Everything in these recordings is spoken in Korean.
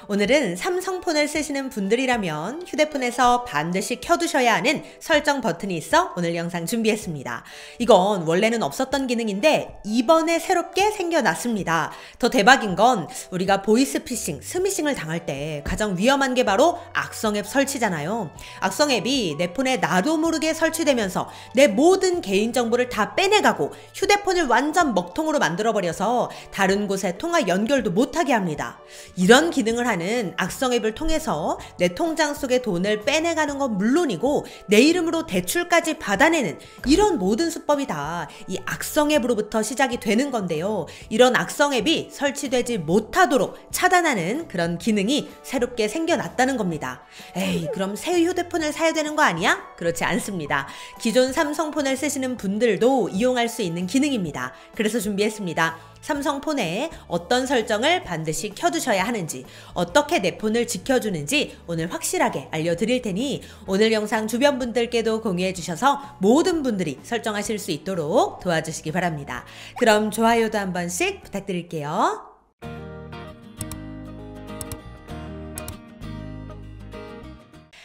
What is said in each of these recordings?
오늘은 삼성폰을 쓰시는 분들이라면 휴대폰에서 반드시 켜두셔야 하는 설정 버튼이 있어 오늘 영상 준비했습니다. 이건 원래는 없었던 기능인데 이번에 새롭게 생겨났습니다. 더 대박인 건 우리가 보이스피싱, 스미싱을 당할 때 가장 위험한 게 바로 악성 앱 설치잖아요. 악성 앱이 내 폰에 나도 모르게 설치되면서 내 모든 개인정보를 다 빼내가고 휴대폰을 완전 먹통으로 만들어버려서 다른 곳에 통화 연결도 못하게 합니다. 이런 기능을 하는 악성 앱을 통해서 내 통장 속의 돈을 빼내가는 건 물론이고 내 이름으로 대출까지 받아내는 이런 모든 수법이 다 이 악성 앱으로부터 시작이 되는 건데요. 이런 악성 앱이 설치되지 못하도록 차단하는 그런 기능이 새롭게 생겨났다는 겁니다. 에이, 그럼 새 휴대폰을 사야 되는 거 아니야? 그렇지 않습니다. 기존 삼성폰을 쓰시는 분들도 이용할 수 있는 기능입니다. 그래서 준비했습니다. 삼성폰에 어떤 설정을 반드시 켜두셔야 하는지, 어떻게 내 폰을 지켜주는지 오늘 확실하게 알려드릴 테니 오늘 영상 주변 분들께도 공유해 주셔서 모든 분들이 설정하실 수 있도록 도와주시기 바랍니다. 그럼 좋아요도 한 번씩 부탁드릴게요.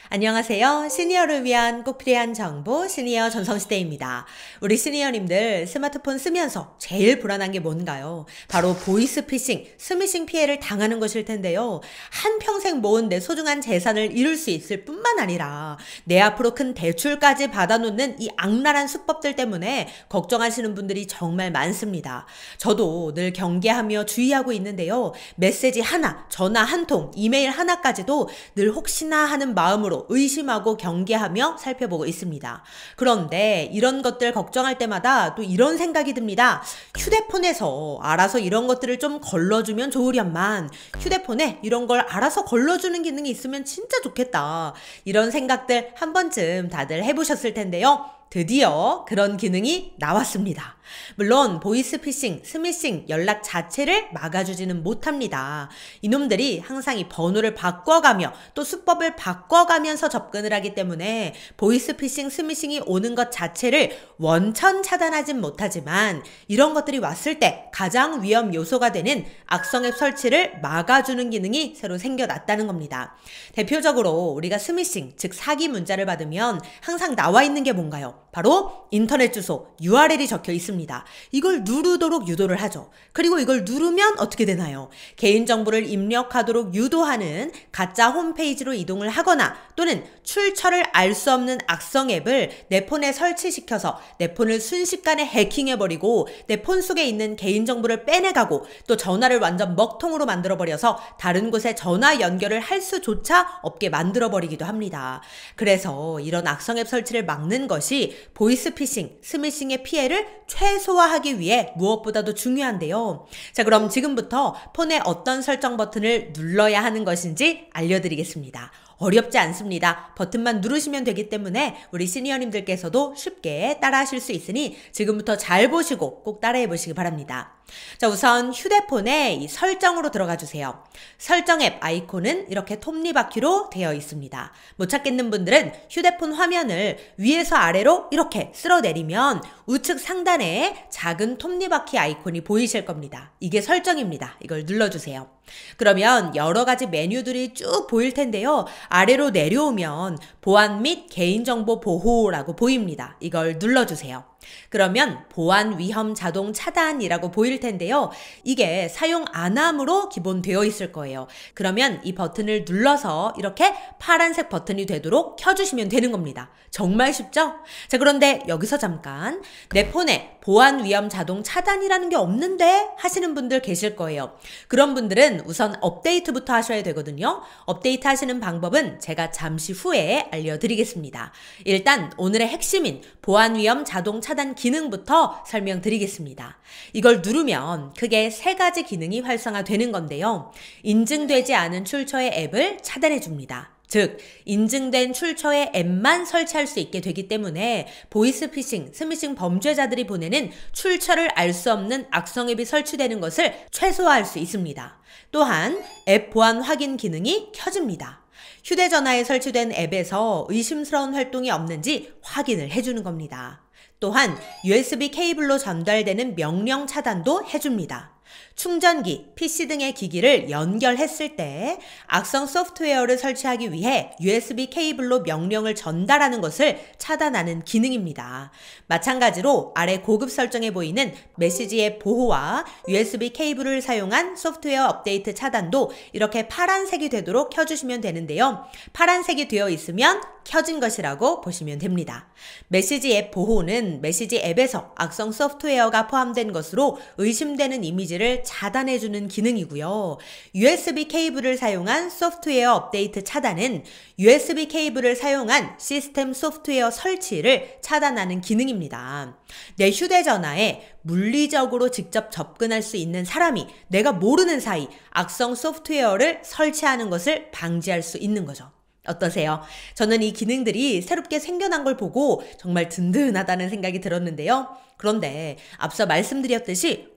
안녕하세요. 시니어를 위한 꼭 필요한 정보 시니어 전성시대입니다. 우리 시니어님들 스마트폰 쓰면서 제일 불안한 게 뭔가요? 바로 보이스피싱, 스미싱 피해를 당하는 것일 텐데요. 한평생 모은 내 소중한 재산을 잃을 수 있을 뿐만 아니라 내 앞으로 큰 대출까지 받아놓는 이 악랄한 수법들 때문에 걱정하시는 분들이 정말 많습니다. 저도 늘 경계하며 주의하고 있는데요. 메시지 하나, 전화 한 통, 이메일 하나까지도 늘 혹시나 하는 마음으로 의심하고 경계하며 살펴보고 있습니다. 그런데 이런 것들 걱정할 때마다 또 이런 생각이 듭니다. 휴대폰에서 알아서 이런 것들을 좀 걸러주면 좋으련만 휴대폰에 이런 걸 알아서 걸러주는 기능이 있으면 진짜 좋겠다. 이런 생각들 한 번쯤 다들 해보셨을 텐데요. 드디어 그런 기능이 나왔습니다. 물론 보이스피싱, 스미싱 연락 자체를 막아주지는 못합니다. 이놈들이 항상 이 번호를 바꿔가며 또 수법을 바꿔가면서 접근을 하기 때문에 보이스피싱, 스미싱이 오는 것 자체를 원천 차단하진 못하지만 이런 것들이 왔을 때 가장 위험 요소가 되는 악성 앱 설치를 막아주는 기능이 새로 생겨났다는 겁니다. 대표적으로 우리가 스미싱, 즉 사기 문자를 받으면 항상 나와 있는 게 뭔가요? 바로 인터넷 주소 URL이 적혀 있습니다. 이걸 누르도록 유도를 하죠. 그리고 이걸 누르면 어떻게 되나요? 개인정보를 입력하도록 유도하는 가짜 홈페이지로 이동을 하거나 또는 출처를 알 수 없는 악성 앱을 내 폰에 설치시켜서 내 폰을 순식간에 해킹해버리고 내 폰 속에 있는 개인정보를 빼내가고 또 전화를 완전 먹통으로 만들어버려서 다른 곳에 전화 연결을 할 수조차 없게 만들어버리기도 합니다. 그래서 이런 악성 앱 설치를 막는 것이 보이스피싱, 스미싱의 피해를 최소화하기 위해 무엇보다도 중요한데요. 자, 그럼 지금부터 폰에 어떤 설정 버튼을 눌러야 하는 것인지 알려드리겠습니다. 어렵지 않습니다. 버튼만 누르시면 되기 때문에 우리 시니어님들께서도 쉽게 따라하실 수 있으니 지금부터 잘 보시고 꼭 따라해 보시기 바랍니다. 자, 우선 휴대폰에 이 설정으로 들어가 주세요. 설정 앱 아이콘은 이렇게 톱니바퀴로 되어 있습니다. 못 찾겠는 분들은 휴대폰 화면을 위에서 아래로 이렇게 쓸어내리면 우측 상단에 작은 톱니바퀴 아이콘이 보이실 겁니다. 이게 설정입니다. 이걸 눌러주세요. 그러면 여러 가지 메뉴들이 쭉 보일 텐데요. 아래로 내려오면 보안 및 개인정보 보호라고 보입니다. 이걸 눌러주세요. 그러면 보안 위험 자동 차단이라고 보일 텐데요. 이게 사용 안 함으로 기본 되어 있을 거예요. 그러면 이 버튼을 눌러서 이렇게 파란색 버튼이 되도록 켜주시면 되는 겁니다. 정말 쉽죠? 자, 그런데 여기서 잠깐 내 폰에 보안 위험 자동 차단이라는 게 없는데 하시는 분들 계실 거예요. 그런 분들은 우선 업데이트부터 하셔야 되거든요. 업데이트 하시는 방법은 제가 잠시 후에 알려드리겠습니다. 일단 오늘의 핵심인 보안 위험 자동 차단 기능부터 설명드리겠습니다. 이걸 누르면 크게 세 가지 기능이 활성화되는 건데요. 인증되지 않은 출처의 앱을 차단해 줍니다. 즉, 인증된 출처의 앱만 설치할 수 있게 되기 때문에 보이스피싱, 스미싱 범죄자들이 보내는 출처를 알 수 없는 악성 앱이 설치되는 것을 최소화할 수 있습니다. 또한 앱 보안 확인 기능이 켜집니다. 휴대전화에 설치된 앱에서 의심스러운 활동이 없는지 확인을 해주는 겁니다. 또한 USB 케이블로 전달되는 명령 차단도 해줍니다. 충전기, PC 등의 기기를 연결했을 때 악성 소프트웨어를 설치하기 위해 USB 케이블로 명령을 전달하는 것을 차단하는 기능입니다. 마찬가지로 아래 고급 설정에 보이는 메시지 앱 보호와 USB 케이블을 사용한 소프트웨어 업데이트 차단도 이렇게 파란색이 되도록 켜주시면 되는데요. 파란색이 되어 있으면 켜진 것이라고 보시면 됩니다. 메시지 앱 보호는 메시지 앱에서 악성 소프트웨어가 포함된 것으로 의심되는 이미지를 차단해주는 기능이고요. USB 케이블을 사용한 소프트웨어 업데이트 차단은 USB 케이블을 사용한 시스템 소프트웨어 설치를 차단하는 기능입니다. 내 휴대전화에 물리적으로 직접 접근할 수 있는 사람이 내가 모르는 사이 악성 소프트웨어를 설치하는 것을 방지할 수 있는 거죠. 어떠세요? 저는 이 기능들이 새롭게 생겨난 걸 보고 정말 든든하다는 생각이 들었는데요. 그런데 앞서 말씀드렸듯이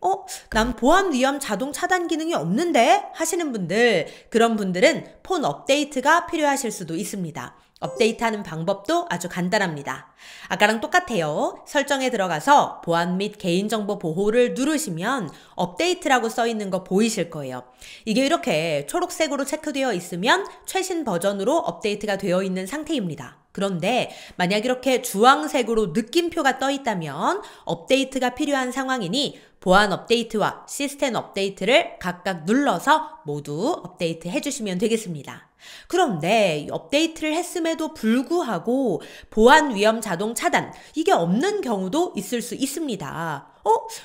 난 보안 위험 자동 차단 기능이 없는데? 하시는 분들, 그런 분들은 폰 업데이트가 필요하실 수도 있습니다. 업데이트하는 방법도 아주 간단합니다. 아까랑 똑같아요. 설정에 들어가서 보안 및 개인정보 보호를 누르시면 업데이트라고 써 있는 거 보이실 거예요. 이게 이렇게 초록색으로 체크되어 있으면 최신 버전으로 업데이트가 되어 있는 상태입니다. 그런데 만약 이렇게 주황색으로 느낌표가 떠 있다면 업데이트가 필요한 상황이니 보안 업데이트와 시스템 업데이트를 각각 눌러서 모두 업데이트 해주시면 되겠습니다. 그런데 업데이트를 했음에도 불구하고 보안 위험 자동 차단, 이게 없는 경우도 있을 수 있습니다.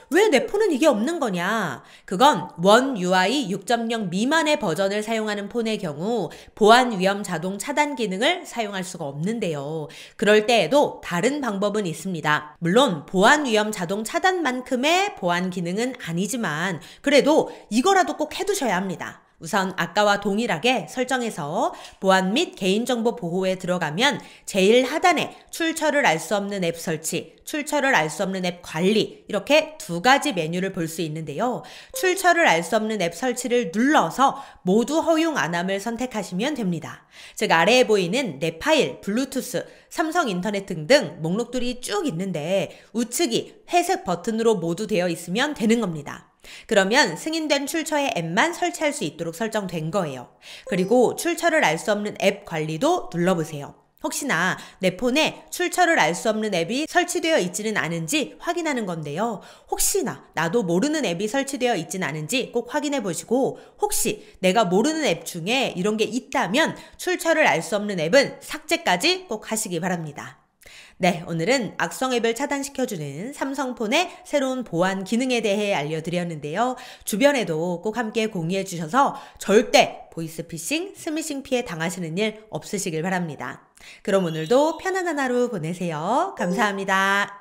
왜 내 폰은 이게 없는 거냐? 그건 원 UI 6.0 미만의 버전을 사용하는 폰의 경우 보안 위험 자동 차단 기능을 사용할 수가 없는데요. 그럴 때에도 다른 방법은 있습니다. 물론 보안 위험 자동 차단만큼의 보안 기능은 아니지만 그래도 이거라도 꼭 해두셔야 합니다. 우선 아까와 동일하게 설정해서 보안 및 개인정보 보호에 들어가면 제일 하단에 출처를 알 수 없는 앱 설치, 출처를 알 수 없는 앱 관리, 이렇게 두 가지 메뉴를 볼 수 있는데요. 출처를 알 수 없는 앱 설치를 눌러서 모두 허용 안함을 선택하시면 됩니다. 즉 아래에 보이는 내 파일, 블루투스, 삼성 인터넷 등등 목록들이 쭉 있는데 우측이 회색 버튼으로 모두 되어 있으면 되는 겁니다. 그러면 승인된 출처의 앱만 설치할 수 있도록 설정된 거예요. 그리고 출처를 알 수 없는 앱 관리도 눌러보세요. 혹시나 내 폰에 출처를 알 수 없는 앱이 설치되어 있지는 않은지 확인하는 건데요. 혹시나 나도 모르는 앱이 설치되어 있지는 않은지 꼭 확인해 보시고 혹시 내가 모르는 앱 중에 이런 게 있다면 출처를 알 수 없는 앱은 삭제까지 꼭 하시기 바랍니다. 네, 오늘은 악성 앱을 차단시켜주는 삼성폰의 새로운 보안 기능에 대해 알려드렸는데요. 주변에도 꼭 함께 공유해 주셔서 절대 보이스피싱, 스미싱 피해 당하시는 일 없으시길 바랍니다. 그럼 오늘도 편안한 하루 보내세요. 감사합니다.